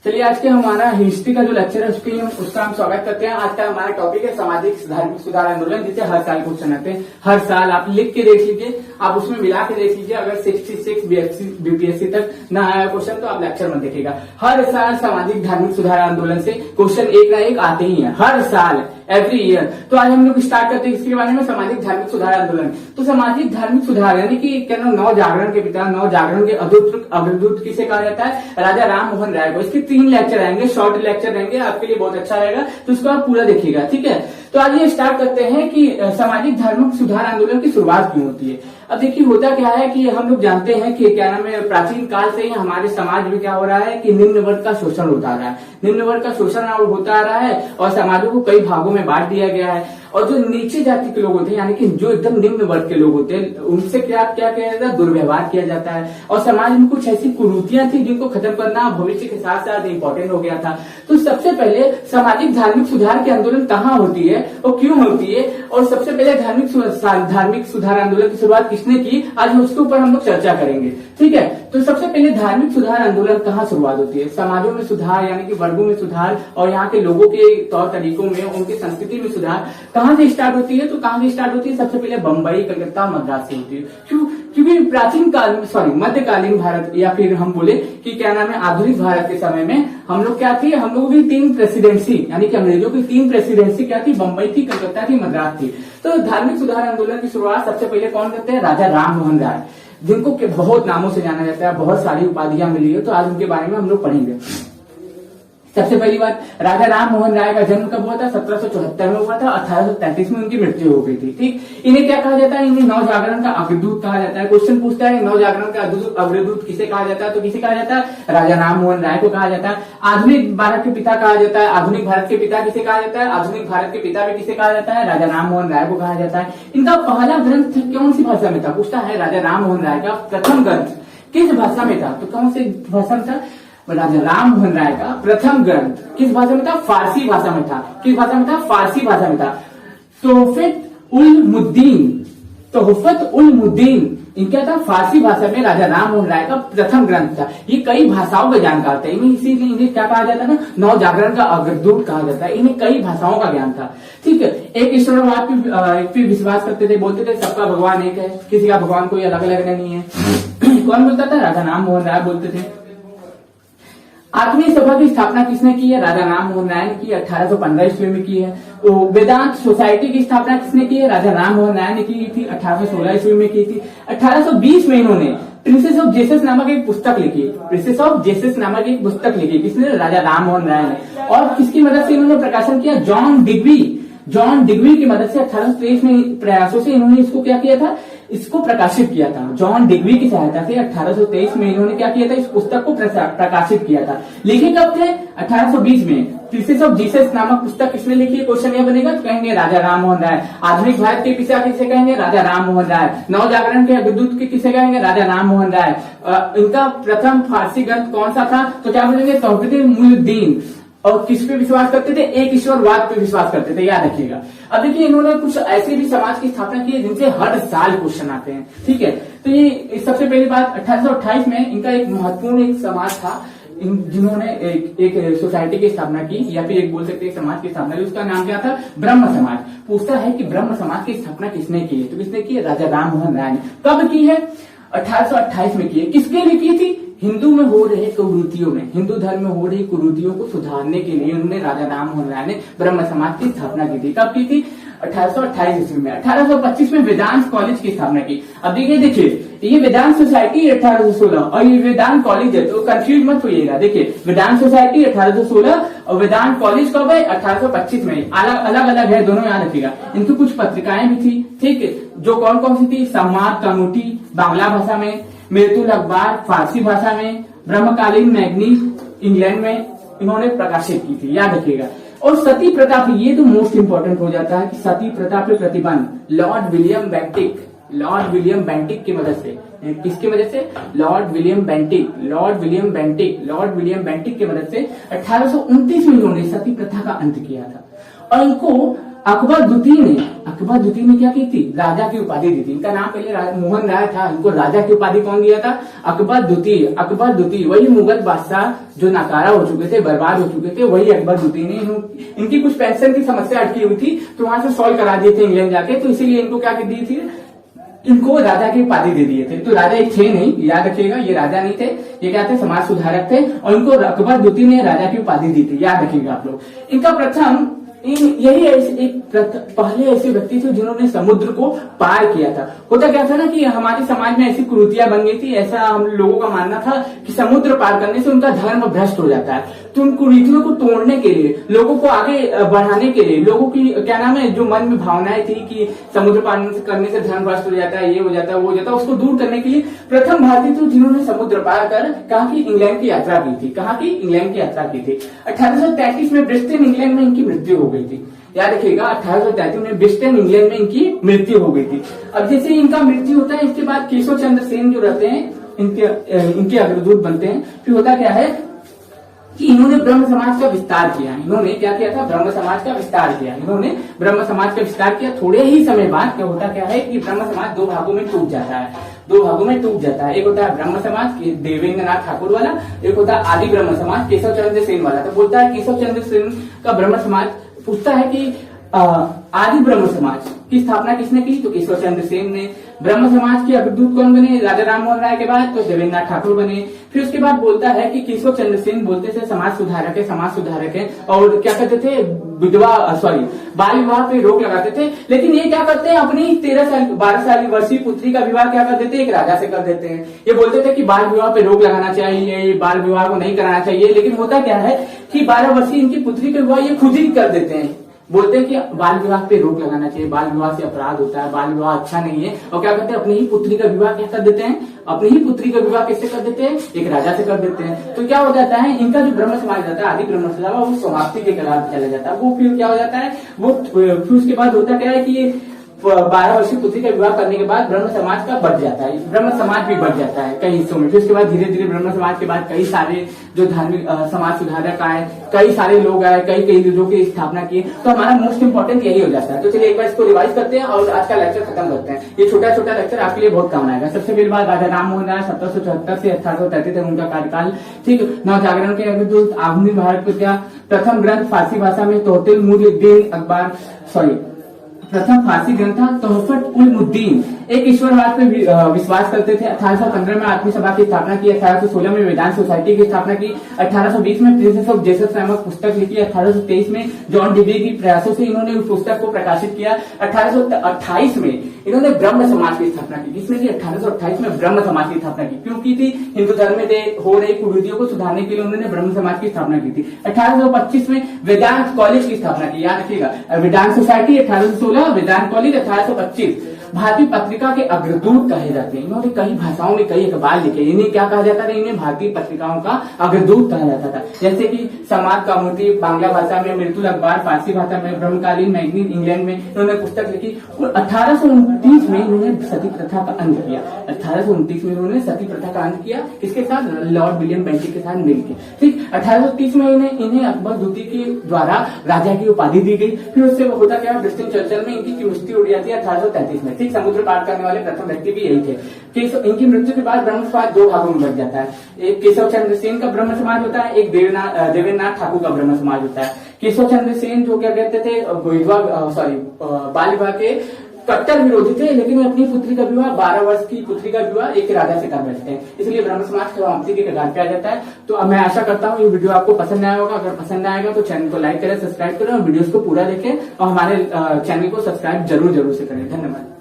चलिए आज के हमारा हिस्ट्री का जो लेक्चर है उसका हम स्वागत करते हैं। आज का हमारा टॉपिक है सामाजिक धार्मिक सुधार आंदोलन, जिसे हर साल क्वेश्चन आते हैं। हर साल आप लिख के देख लीजिए, आप उसमें मिला के देख लीजिए। अगर 66 बीपीएससी तक ना आया क्वेश्चन तो आप लेक्चर में देखिएगा। हर साल सामाजिक धार्मिक सुधार आंदोलन से क्वेश्चन एक ना एक आते ही है, हर साल, एवरी ईयर। तो आज हम लोग स्टार्ट करते हैं इसके बारे में, सामाजिक धार्मिक सुधार आंदोलन। तो सामाजिक धार्मिक सुधार यानी कि क्या नाम, नव जागरण के पिता, नव जागरण के अग्रदूत किसे कहा जाता है? राजा राम मोहन राय को। इसके 3 लेक्चर आएंगे, शॉर्ट लेक्चर रहेंगे, आपके लिए बहुत अच्छा रहेगा, तो इसको आप पूरा देखिएगा, ठीक है। तो आज ये स्टार्ट करते हैं कि सामाजिक धार्मिक सुधार आंदोलन की शुरुआत क्यों होती है। अब देखिए होता क्या है कि हम लोग जानते हैं कि क्या नाम है, प्राचीन काल से ही हमारे समाज में क्या हो रहा है कि निम्न वर्ग का शोषण होता रहा है, निम्न वर्ग का शोषण होता आ रहा है और समाजों को कई भागों में बांट दिया गया है। और जो नीचे जाति के लोग होते हैं, यानी कि जो एकदम निम्न वर्ग के लोग होते हैं, उनसे क्या किया जाता है? दुर्व्यवहार किया जाता है। और समाज में कुछ ऐसी कुरीतियां थी जिनको खत्म करना भविष्य के साथ साथ इम्पोर्टेंट हो गया था। तो सबसे पहले सामाजिक धार्मिक सुधार के आंदोलन कहाँ होती है और क्यों होती है, और सबसे पहले धार्मिक सुधार आंदोलन की शुरुआत किसने की, आज उसके ऊपर हम लोग चर्चा करेंगे, ठीक है। तो सबसे पहले धार्मिक सुधार आंदोलन कहाँ शुरुआत होती है? समाजों में सुधार, यानी कि वर्गों में सुधार और यहाँ के लोगों के तौर तरीकों में, उनकी संस्कृति में सुधार कहाँ से स्टार्ट होती है? तो कहाँ से स्टार्ट होती है? सबसे पहले बम्बई, कलकत्ता, मद्रास से होती है। क्यों? क्योंकि प्राचीन काल में, मध्यकालीन भारत, या फिर हम बोले कि क्या नाम है, आधुनिक भारत के समय में हम लोग क्या थी, हम लोगों की 3 प्रेसिडेंसी, यानी कि अंग्रेजों की 3 प्रेसिडेंसी क्या थी? बम्बई थी, कलकत्ता थी, मद्रास थी। तो धार्मिक सुधार आंदोलन की शुरुआत सबसे पहले कौन करते हैं? राजा राम मोहन राय, जिनको के बहुत नामों से जाना जाता है, बहुत सारी उपाधियां मिली है, तो आज उनके बारे में हम लोग पढ़ेंगे। सबसे पहली बात, राजा राम मोहन राय का जन्म कब हुआ था? 1774 में हुआ था। 1833 में उनकी मृत्यु हो गई थी, ठीक। इन्हें क्या कहा जाता है? इन्हें नव जागरण का अग्रदूत कहा जाता है। क्वेश्चन पूछता है नव जागरण का अग्रदूत किसे कहा जाता है, तो किसे कहा जाता है? राजा राम मोहन राय को कहा जाता है। आधुनिक भारत के पिता कहा जाता है, आधुनिक भारत के पिता किसे कहा जाता है? आधुनिक भारत के पिता भी किसे कहा जाता है? राजा राम मोहन राय को कहा जाता है। इनका पहला ग्रंथ कौन सी भाषा में था? पूछता है। राजा राम मोहन राय का प्रथम ग्रंथ किस भाषा में था? तो कौन सी भाषा में था? राजा राम मोहन राय का प्रथम ग्रंथ किस भाषा में था? फारसी भाषा में था। किस भाषा में था? फारसी भाषा में था। तोहफत उल मुद्दीन इनका था फारसी भाषा में राजा राम मोहन राय का प्रथम ग्रंथ था। ये कई भाषाओं का जानकार थे, इसीलिए इन्हें क्या कहा जाता है ना, नव जागरण का अग्रदूत कहा जाता है। इन्हें कई भाषाओं का ज्ञान था, ठीक है। एक ईश्वरवाद पे विश्वास करते थे, बोलते थे सबका भगवान एक है, किसी का भगवान कोई अलग अलग नहीं है। कौन बोलता था? राजा राम मोहन राय बोलते थे। आत्मीय सभा की स्थापना किसने की है? राजा राम मोहन राय ने की, 1815 ईस्वी में की है। तो वेदांत सोसाइटी की स्थापना किसने की है? राजा राम मोहन राय ने की थी, 1816 ईस्वी में की थी। 1820 में इन्होंने प्रिंसेस ऑफ जेसस नामक एक पुस्तक लिखी, प्रिंसेस ऑफ जेसस नामक एक पुस्तक लिखी। किसने? राजा राम मोहन राय ने। और किसकी मदद से इन्होंने प्रकाशन किया? जॉन डिग्वी की मदद से 1823 में प्रयासों से इन्होंने इसको क्या किया था? इसको प्रकाशित किया था। जॉन डिग्वी की सहायता से 1823 में इन्होंने क्या किया था? इस पुस्तक को प्रकाशित किया था। लिखे कब थे? 1820 में। प्रिंसेस ऑफ जीसस नामक पुस्तक किसने लिखी है? क्वेश्चन यह बनेगा, तो कहेंगे राजा राम मोहन राय। आधुनिक भारत के पिता किसे कहेंगे? राजा राम मोहन राय। नव जागरण के अग्रदूत के किसे कहेंगे? राजा राम मोहन राय। इनका प्रथम फारसी ग्रंथ कौन सा था? तो क्या बोलेंगे? तौहीद मुद्दीन। और किस पे विश्वास करते थे? एक ईश्वरवाद पे विश्वास करते थे, याद रखिएगा। अब देखिए इन्होंने कुछ ऐसे भी समाज की स्थापना की है जिनसे हर साल क्वेश्चन आते हैं, ठीक है। तो ये सबसे पहली बात, 1828 में इनका एक महत्वपूर्ण एक समाज था जिन्होंने एक सोसाइटी की स्थापना की, या फिर एक बोल सकते हैं समाज की स्थापना की। उसका नाम क्या था? ब्रह्म समाज। पूछता है कि ब्रह्म समाज की स्थापना किसने की है? तो किसने की है? राजा राम मोहन राय ने। कब की है? 1828 में की है। किसके लिए की थी? हिंदू में हो रहे कुरीतियों में, हिंदू धर्म में हो रही कुरीतियों को सुधारने के लिए उन्होंने, राजा राम मोहन राय ने ब्रह्म समाज की स्थापना की थी। कब की थी? 1828 ईस्वी में। 1825 में वेदांत कॉलेज की स्थापना की। अब देखिए ये वेदांत सोसाइटी 1816 और ये वेदांत कॉलेज है, तो कंफ्यूज मत होइएगा। देखिए वेदांत सोसाइटी 1816 और वेदांत कॉलेज कब है? 1825 में। अलग अलग है, दोनों याद रखिएगा। इनकी कुछ पत्रिकाएं भी थी, ठीक है, जो कौन कौन सी थी? संवाद कमेटी बांग्ला भाषा में, मिर्तुल अखबार फारसी भाषा में, ब्रह्मकालीन मैगजीन इंग्लैंड में इन्होंने प्रकाशित की थी, याद रखिएगा। और सती प्रथा, ये तो मोस्ट इंपॉर्टेंट हो जाता है कि सती प्रथा पे प्रतिबंध लॉर्ड विलियम बेंटिक की मदद से। किसकी मदद से? लॉर्ड विलियम बेंटिक की मदद से 1829 में इन्होंने सती प्रथा का अंत किया था। और इनको अकबर द्वितीय ने क्या की थी, राजा की उपाधि दी थी। इनका नाम पहले मोहन राय था, इनको राजा की उपाधि कौन दिया था, अकबर द्वितीय। वही मुगल बादशाह जो नाकारा हो चुके थे, बर्बाद हो चुके थे, वही अकबर द्वितीय ने इनकी कुछ पेंशन की समस्या अटकी हुई थी, तो वहां से सॉल्व करा दिए थे इंग्लैंड जाके, तो इसीलिए इनको क्या दी थी, इनको राजा की उपाधि दे दिए थे। तो राजा एक थे नहीं, याद रखिएगा, ये राजा नहीं थे, ये क्या थे, समाज सुधारक थे, और इनको अकबर द्वितीय ने राजा की उपाधि दी थी, याद रखिएगा आप लोग। इनका प्रथम यही पहले ऐसे व्यक्ति थे जिन्होंने समुद्र को पार किया था। होता क्या था ना कि हमारे समाज में ऐसी कुरीतियां बन गई थी, ऐसा हम लोगों का मानना था कि समुद्र पार करने से उनका धर्म भ्रष्ट हो जाता है। तो उन कुरीतियों को तोड़ने के लिए, लोगों को आगे बढ़ाने के लिए, लोगों की क्या नाम है, जो मन में भावनाएं थी कि समुद्र पार करने से धर्म भ्रष्ट हो जाता है, ये हो जाता है, वो हो जाता है, उसको दूर करने के लिए प्रथम भारतीय थे जिन्होंने समुद्र पार कर कहा कि इंग्लैंड की यात्रा की थी। कहा कि इंग्लैंड की यात्रा की थी। 1833 में ब्रिस्बेन इंग्लैंड में इनकी मृत्यु हो गई थी। याद रखिएगा, 1833 में ब्रिस्बेन इंग्लैंड में इनकी मृत्यु हो गई थी। अब जैसे इनका मृत्यु होता है, इसके बाद केशव चंद्र सेन जो रहते हैं, इनके अग्रदूत बनते हैं। फिर होता क्या है कि इन्होंने ब्रह्म समाज का विस्तार किया। इन्होंने क्या किया था, ब्रह्म समाज का विस्तार किया। इन्होंने ब्रह्म समाज का विस्तार किया। थोड़े ही समय बाद क्या होता क्या है कि ब्रह्म समाज दो भागों में टूट जाता है। एक होता है ब्रह्म समाज देवेंद्र नाथ ठाकुर वाला, एक होता है आदि ब्रह्म समाज केशव चंद्र सेन वाला। तो बोलता है केशव चंद्र सेन का ब्रह्म समाज पूछता है कि आदि ब्रह्म समाज की स्थापना किसने की, तो केशव चंद्र सेन ने। ब्रह्म समाज के अग्रदूत कौन बने, राजा राम मोहन राय के बाद तो देवेंद्र नाथ ठाकुर बने। फिर उसके बाद बोलता है कि केशव चंद्र सेन बोलते थे समाज सुधारक है, और क्या कहते थे, बाल विवाह पे रोक लगाते थे। लेकिन ये क्या करते हैं, अपनी 12 वर्षीय पुत्री का विवाह क्या कर देते हैं, एक राजा से कर देते हैं। ये बोलते थे कि बाल विवाह पे रोक लगाना चाहिए, बाल विवाह को नहीं कराना चाहिए। लेकिन होता क्या है कि 12 वर्षीय इनकी पुत्री का विवाह ये खुद ही कर देते हैं। बोलते हैं कि बाल विवाह पे रोक लगाना चाहिए, बाल विवाह से अपराध होता है, बाल विवाह अच्छा नहीं है। और क्या करते हैं, अपनी ही पुत्री का विवाह क्या कर देते हैं, अपनी ही पुत्री का विवाह किससे कर देते हैं, एक राजा से कर देते हैं। तो क्या हो जाता है, इनका जो ब्रह्म समाज रहता है, आदि ब्रह्म समाज, वो समाप्ति के कगार चला जाता है। वो फिर क्या हो जाता है, वो फिर उसके बाद होता क्या है कि 12 वर्षीय पुत्री का विवाह करने के बाद ब्रह्म समाज का बढ़ जाता है, ब्रह्म समाज भी बढ़ जाता है कई हिस्सों में। फिर उसके बाद धीरे धीरे ब्रह्म समाज के बाद कई सारे जो धार्मिक समाज सुधारक आए, कई सारे लोग आए, कई लोगों की स्थापना की। तो हमारा मोस्ट इंपोर्टेंट यही हो जाता है। तो चलिए एक बार इसको रिवाइज करते हैं और आज का लेक्चर खत्म करते हैं। ये छोटा छोटा लेक्चर आपके लिए बहुत काम आएगा। सबसे पहली बात, राजा राम मोहन राय 1774 से 1833 तक उनका कार्यकाल। ठीक, नव जागरण के अग्रदूत, आधुनिक भारत को क्या, प्रथम ग्रंथ फारसी भाषा में तोहफतुल मुद्दीन अकबर, प्रथम फारसी ग्रंथ था तोहफत-उल मुद्दीन। एक ईश्वरवाद पे विश्वास करते थे। 1815 में आत्मीय सभा की स्थापना की, 1816 में वेदांत सोसाइटी की स्थापना की, 1820 में प्रिंसेस ऑफ जेसस नामक पुस्तक लिखी, 1823 में जॉन डिबी की प्रयासों से इन्होंने उस पुस्तक को प्रकाशित किया। 1828 में इन्होंने ब्रह्म समाज की स्थापना की। किसने की, 1828 में ब्रह्म समाज की स्थापना की। क्यों की थी, हिंदू धर्म में हो रही कुरीतियों को सुधारने के लिए उन्होंने ब्रह्म समाज की स्थापना की थी। 1825 में वेदांत कॉलेज की स्थापना की, याद रखिएगा, वेदांत सोसाइटी 1816, वेदांत कॉलेज 1825। भारतीय पत्रिका के अग्रदूत कहे जाते हैं। इन्होंने कई भाषाओं में कई अखबार लिखे। इन्हें क्या कहा जाता था, इन्हें भारतीय पत्रिकाओं का अग्रदूत कहा जाता था। जैसे कि समाज कौमुदी बांग्ला भाषा में, मृत्यु अखबार फारसी भाषा में, ब्रह्मकालीन मैगजीन इंग्लैंड में इन्होंने पुस्तक लिखी। और 1829 में इन्होंने सती प्रथा का अंत किया। 1829 में इन्होंने सती प्रथा का अंत किया, किसके साथ, लॉर्ड विलियम बेंटिक के साथ मिलकर। ठीक, 1830 में इन्हें अकबर द्वितीय के द्वारा राजा की उपाधि दी गई। फिर उससे होता क्या, ब्रिस्टन चर्चिल में इनकी मृत्यु हो जाती है 1833 में। ठीक, समुद्र पार करने वाले प्रथम व्यक्ति भी यही थे। इनकी मृत्यु के बाद ब्रह्म समाज दो भागों में बढ़ जाता है। एक केशव चंद्र सेन का ब्रह्म समाज होता है, एक देवेंद्र नाथ ठाकुर का ब्रह्म समाज होता है। केशव चंद्र सेन जो क्या कहते थे, बाल विवाह के कट्टर विरोधी थे, लेकिन वे अपनी पुत्री का विवाह 12 वर्ष की पुत्री का विवाह एक राजा से कर बैठते हैं। इसलिए ब्रह्म समाज समाप्ति के कगार पे आ जाता है। तो मैं आशा करता हूँ ये वीडियो आपको पसंद आया होगा। अगर पसंद आएगा तो चैनल को लाइक करें, सब्सक्राइब करें और वीडियोस को पूरा देखें और हमारे चैनल को सब्सक्राइब जरूर से करें। धन्यवाद।